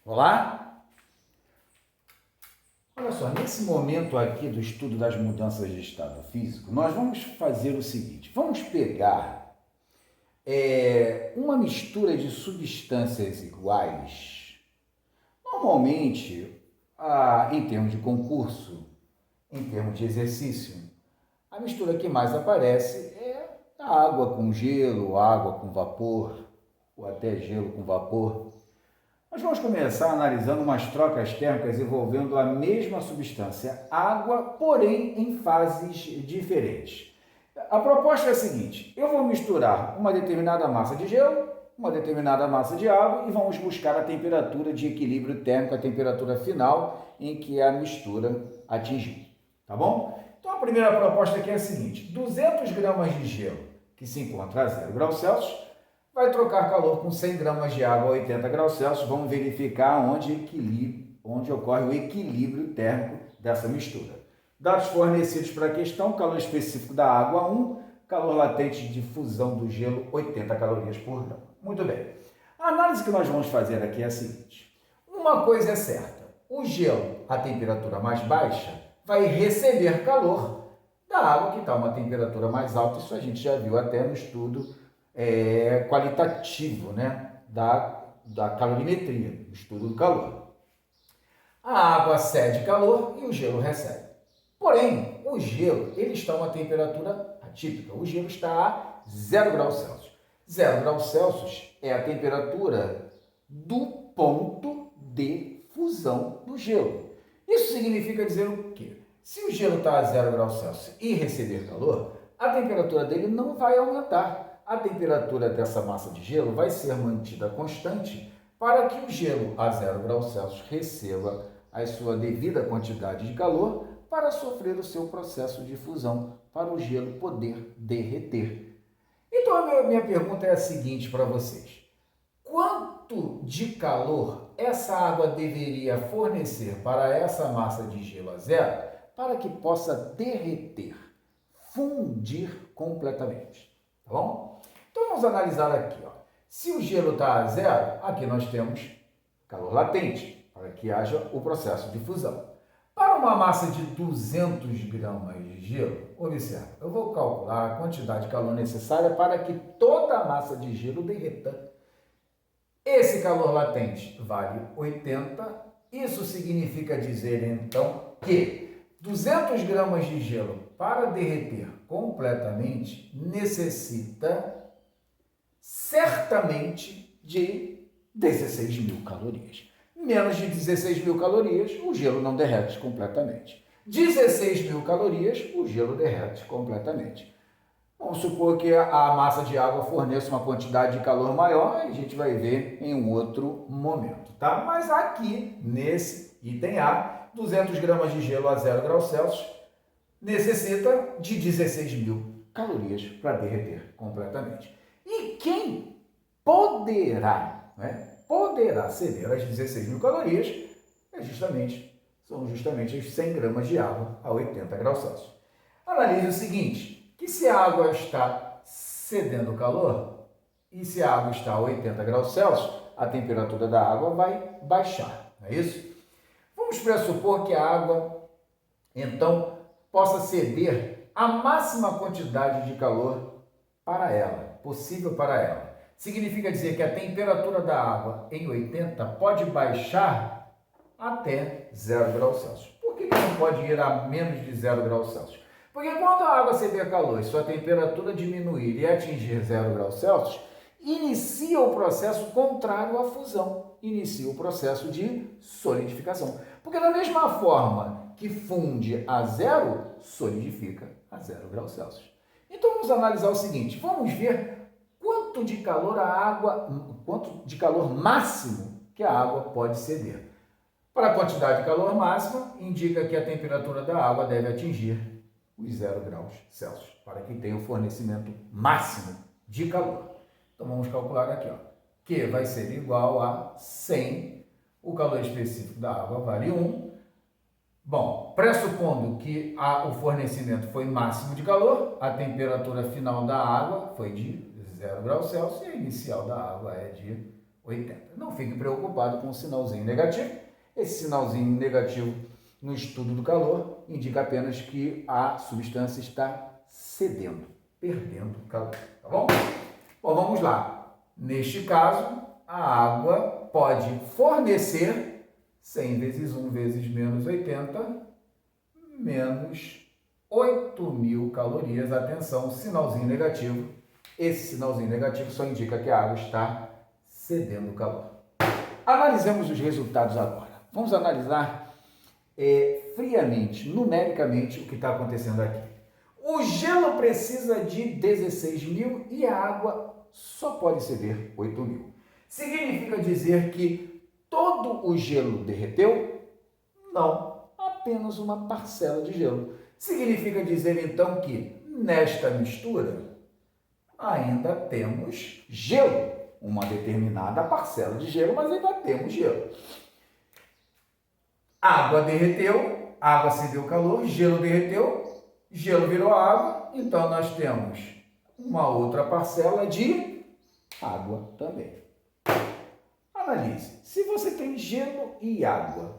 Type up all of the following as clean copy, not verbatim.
Olá? Olha só, nesse momento aqui do estudo das mudanças de estado físico, nós vamos fazer o seguinte, vamos pegar uma mistura de substâncias iguais. Normalmente, em termos de concurso, em termos de exercício, a mistura que mais aparece é a água com gelo, água com vapor, ou até gelo com vapor. Nós vamos começar analisando umas trocas térmicas envolvendo a mesma substância, água, porém em fases diferentes. A proposta é a seguinte, eu vou misturar uma determinada massa de gelo, uma determinada massa de água e vamos buscar a temperatura de equilíbrio térmico, a temperatura final em que a mistura atingiu, tá bom? Então a primeira proposta aqui é a seguinte, 200 gramas de gelo que se encontra a 0 graus Celsius, vai trocar calor com 100 gramas de água a 80 graus Celsius. Vamos verificar onde ocorre o equilíbrio térmico dessa mistura. Dados fornecidos para a questão, calor específico da água 1, calor latente de fusão do gelo 80 calorias por grão. Muito bem. A análise que nós vamos fazer aqui é a seguinte. Uma coisa é certa, o gelo a temperatura mais baixa vai receber calor da água que está a uma temperatura mais alta. Isso a gente já viu até no estudo qualitativo, né, da calorimetria, do estudo do calor. A água cede calor e o gelo recebe. Porém, o gelo ele está a uma temperatura atípica. O gelo está a 0 graus Celsius. 0 graus Celsius é a temperatura do ponto de fusão do gelo. Isso significa dizer o quê? Se o gelo está a 0 graus Celsius e receber calor, a temperatura dele não vai aumentar. A temperatura dessa massa de gelo vai ser mantida constante para que o gelo a 0 graus Celsius receba a sua devida quantidade de calor para sofrer o seu processo de fusão, para o gelo poder derreter. Então a minha pergunta é a seguinte para vocês. Quanto de calor essa água deveria fornecer para essa massa de gelo a zero para que possa derreter, fundir completamente? Tá bom? Então vamos analisar aqui. Se o gelo está a zero, aqui nós temos calor latente, para que haja o processo de fusão. Para uma massa de 200 gramas de gelo, observa, eu vou calcular a quantidade de calor necessária para que toda a massa de gelo derreta. Esse calor latente vale 80, isso significa dizer então que 200 gramas de gelo para derreter completamente necessita certamente de 16 mil calorias. Menos de 16 mil calorias, o gelo não derrete completamente. 16 mil calorias, o gelo derrete completamente. Vamos supor que a massa de água forneça uma quantidade de calor maior, a gente vai ver em um outro momento, tá? Mas aqui, nesse item A, 200 gramas de gelo a 0 graus Celsius necessita de 16 mil calorias para derreter completamente. E quem poderá ceder as 16 mil calorias são justamente as 100 gramas de água a 80 graus Celsius. Analise o seguinte, que se a água está cedendo calor e se a água está a 80 graus Celsius, a temperatura da água vai baixar, não é isso? Vamos pressupor que a água, então, possa ceder a máxima quantidade de calor para ela, possível para ela. Significa dizer que a temperatura da água em 80 pode baixar até 0 graus Celsius. Por que não pode ir a menos de 0 graus Celsius? Porque quando a água ceder calor e sua temperatura diminuir e atingir 0 graus Celsius, inicia o processo contrário à fusão, inicia o processo de solidificação. Porque da mesma forma que funde a zero, solidifica a 0 graus Celsius. Então vamos analisar o seguinte, vamos ver quanto de calor máximo que a água pode ceder. Para a quantidade de calor máxima, indica que a temperatura da água deve atingir os 0 graus Celsius, para que tenha o fornecimento máximo de calor. Então vamos calcular aqui, que vai ser igual a 100, o calor específico da água vale 1. Bom, pressupondo que o fornecimento foi máximo de calor, a temperatura final da água foi de 0 graus Celsius e a inicial da água é de 80. Não fique preocupado com o sinalzinho negativo. Esse sinalzinho negativo no estudo do calor indica apenas que a substância está cedendo, perdendo calor, tá bom? Bom, vamos lá. Neste caso, a água pode fornecer 100 vezes 1 vezes menos 80, menos 8.000 calorias. Atenção, sinalzinho negativo. Esse sinalzinho negativo só indica que a água está cedendo calor. Analisemos os resultados agora. Vamos analisar friamente, numericamente, o que está acontecendo aqui. O gelo precisa de 16.000 e a água só pode ceder 8.000. Significa dizer que todo o gelo derreteu? Não, apenas uma parcela de gelo. Significa dizer então que nesta mistura ainda temos gelo, uma determinada parcela de gelo, mas ainda temos gelo. Água derreteu, água cedeu calor, gelo derreteu, gelo virou água, então nós temos uma outra parcela de água também. Analise, se você tem gelo e água,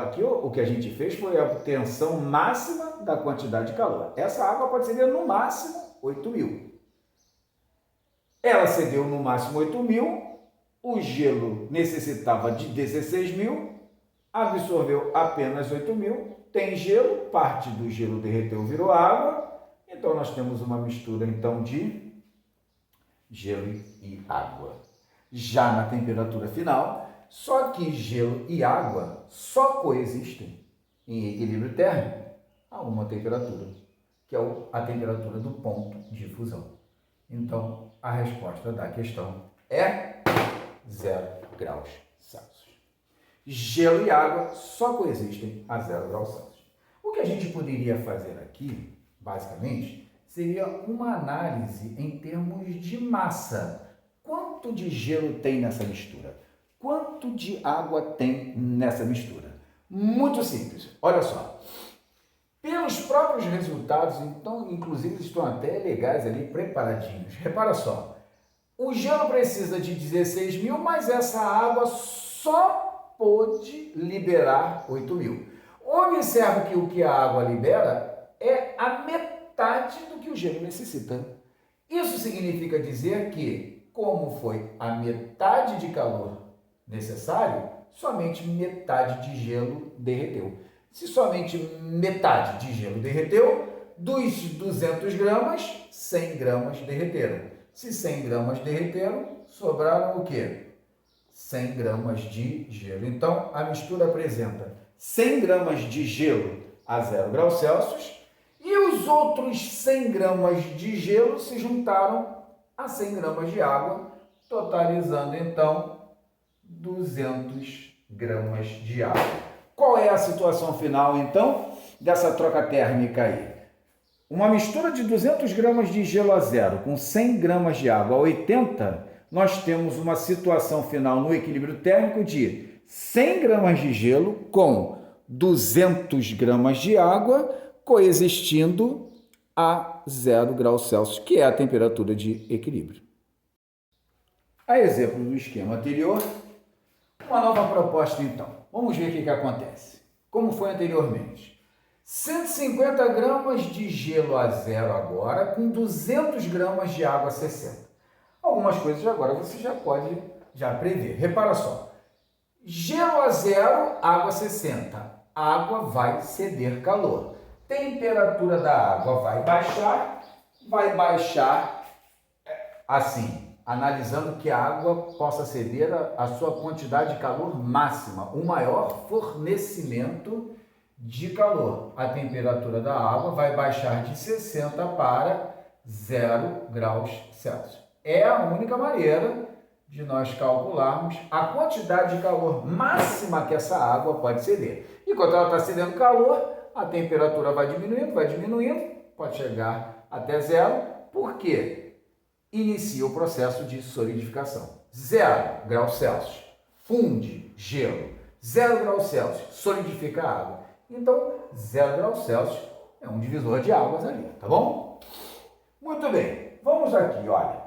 aqui o que a gente fez foi a obtenção máxima da quantidade de calor. Essa água pode ceder no máximo 8.000. Ela cedeu no máximo 8.000, o gelo necessitava de 16.000, absorveu apenas 8.000, tem gelo, parte do gelo derreteu, virou água, então nós temos uma mistura então de gelo e água. Já na temperatura final, só que gelo e água só coexistem em equilíbrio térmico a uma temperatura, que é a temperatura do ponto de fusão. Então, a resposta da questão é 0 graus Celsius. Gelo e água só coexistem a 0 graus Celsius. O que a gente poderia fazer aqui, basicamente, seria uma análise em termos de massa. Quanto de gelo tem nessa mistura? Quanto de água tem nessa mistura? Muito simples. Olha só. Pelos próprios resultados, então, inclusive, estão até legais ali, preparadinhos. Repara só. O gelo precisa de 16.000, mas essa água só pôde liberar 8.000. Observe que o que a água libera é a metade do que o gelo necessita. Isso significa dizer que, como foi a metade de calor necessário, somente metade de gelo derreteu. Se somente metade de gelo derreteu, dos 200 gramas, 100 gramas derreteram. Se 100 gramas derreteram, sobraram o quê? 100 gramas de gelo. Então, a mistura apresenta 100 gramas de gelo a 0 graus Celsius e os outros 100 gramas de gelo se juntaram a 100 gramas de água, totalizando, então, 200 gramas de água. Qual é a situação final, então, dessa troca térmica aí? Uma mistura de 200 gramas de gelo a 0 com 100 gramas de água a 80, nós temos uma situação final no equilíbrio térmico de 100 gramas de gelo com 200 gramas de água coexistindo a 0 graus Celsius, que é a temperatura de equilíbrio. A exemplo do esquema anterior, uma nova proposta então. Vamos ver o que acontece. Como foi anteriormente. 150 gramas de gelo a 0 agora, com 200 gramas de água a 60. Algumas coisas agora você já pode prever. Repara só. Gelo a 0, água a 60. Água vai ceder calor. Temperatura da água vai baixar assim, analisando que a água possa ceder a sua quantidade de calor máxima, o maior fornecimento de calor. A temperatura da água vai baixar de 60 para 0 graus Celsius. É a única maneira de nós calcularmos a quantidade de calor máxima que essa água pode ceder. Enquanto ela está cedendo calor, a temperatura vai diminuindo, pode chegar até 0. Por quê? Inicia o processo de solidificação. 0 graus Celsius, funde gelo. 0 graus Celsius, solidifica a água. Então, 0 graus Celsius é um divisor de águas ali, tá bom? Muito bem, vamos aqui, olha.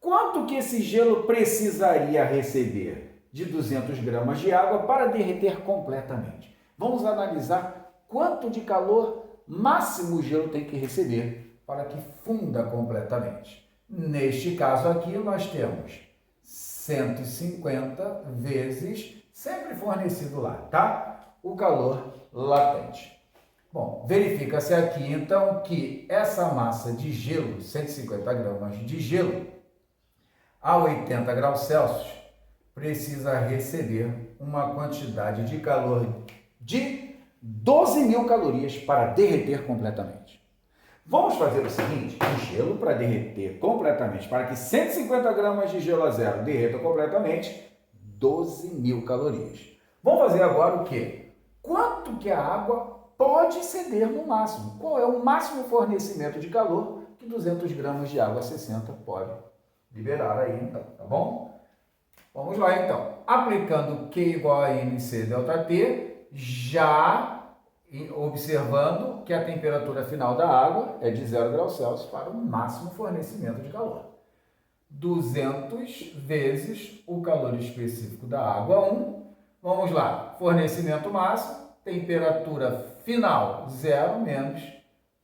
Quanto que esse gelo precisaria receber de 200 gramas de água para derreter completamente? Vamos analisar quanto de calor máximo o gelo tem que receber para que funda completamente. Neste caso aqui, nós temos 150 vezes, sempre fornecido lá, tá? O calor latente. Bom, verifica-se aqui então que essa massa de gelo, 150 gramas de gelo, a 80 graus Celsius, precisa receber uma quantidade de calor de 12.000 calorias para derreter completamente. Vamos fazer o seguinte, o gelo para derreter completamente, para que 150 gramas de gelo a zero derreta completamente, 12.000 calorias. Vamos fazer agora o quê? Quanto que a água pode ceder no máximo? Qual é o máximo fornecimento de calor que 200 gramas de água 60 pode liberar aí, então, tá bom? Vamos lá, então. Aplicando Q igual a NC delta T, já observando que a temperatura final da água é de 0 graus Celsius para o máximo fornecimento de calor. 200 vezes o calor específico da água 1. Vamos lá, fornecimento máximo, temperatura final 0 menos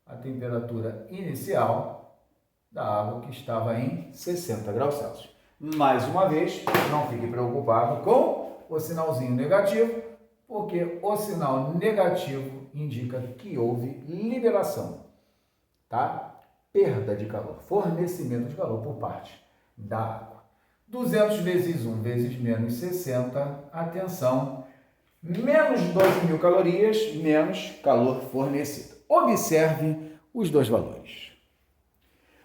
a temperatura inicial da água que estava em 60 graus Celsius. Mais uma vez, não fique preocupado com o sinalzinho negativo, porque o sinal negativo indica que houve liberação, tá? Perda de calor, fornecimento de calor por parte da água. 200 vezes 1 vezes menos 60, atenção, menos 12.000 calorias, menos calor fornecido. Observe os dois valores.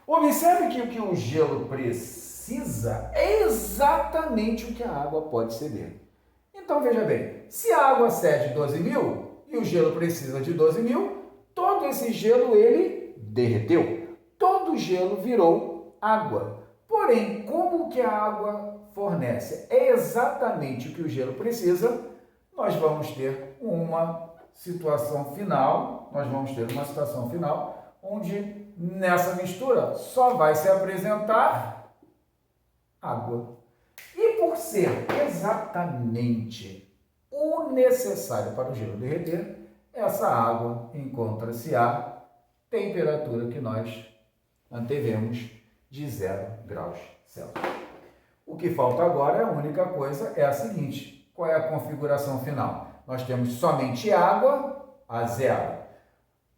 Observe que o que o gelo precisa é exatamente o que a água pode ceder. Então, veja bem, se a água cede 12.000 e o gelo precisa de 12.000, todo esse gelo ele derreteu. Todo o gelo virou água. Porém, como que a água fornece é exatamente o que o gelo precisa, nós vamos ter uma situação final, onde nessa mistura só vai se apresentar água. E por ser exatamente o necessário para o gelo derreter, essa água encontra-se a temperatura que nós antevemos de 0 graus Celsius. O que falta agora, a única coisa, é a seguinte: qual é a configuração final? Nós temos somente água a zero.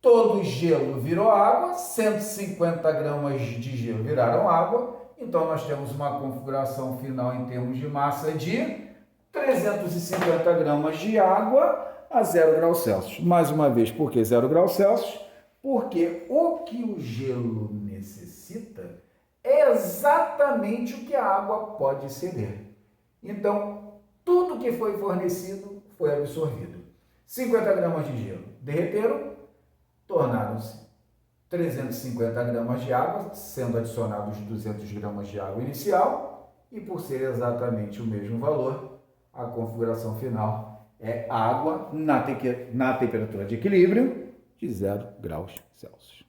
Todo gelo virou água, 150 gramas de gelo viraram água, então nós temos uma configuração final em termos de massa de 350 gramas de água a 0 graus Celsius. Mais uma vez, por que 0 graus Celsius? Porque o que o gelo necessita é exatamente o que a água pode ceder. Então, tudo que foi fornecido foi absorvido. 50 gramas de gelo derreteram, tornaram-se 350 gramas de água, sendo adicionados 200 gramas de água inicial, e por ser exatamente o mesmo valor, a configuração final é água na temperatura de equilíbrio de 0 graus Celsius.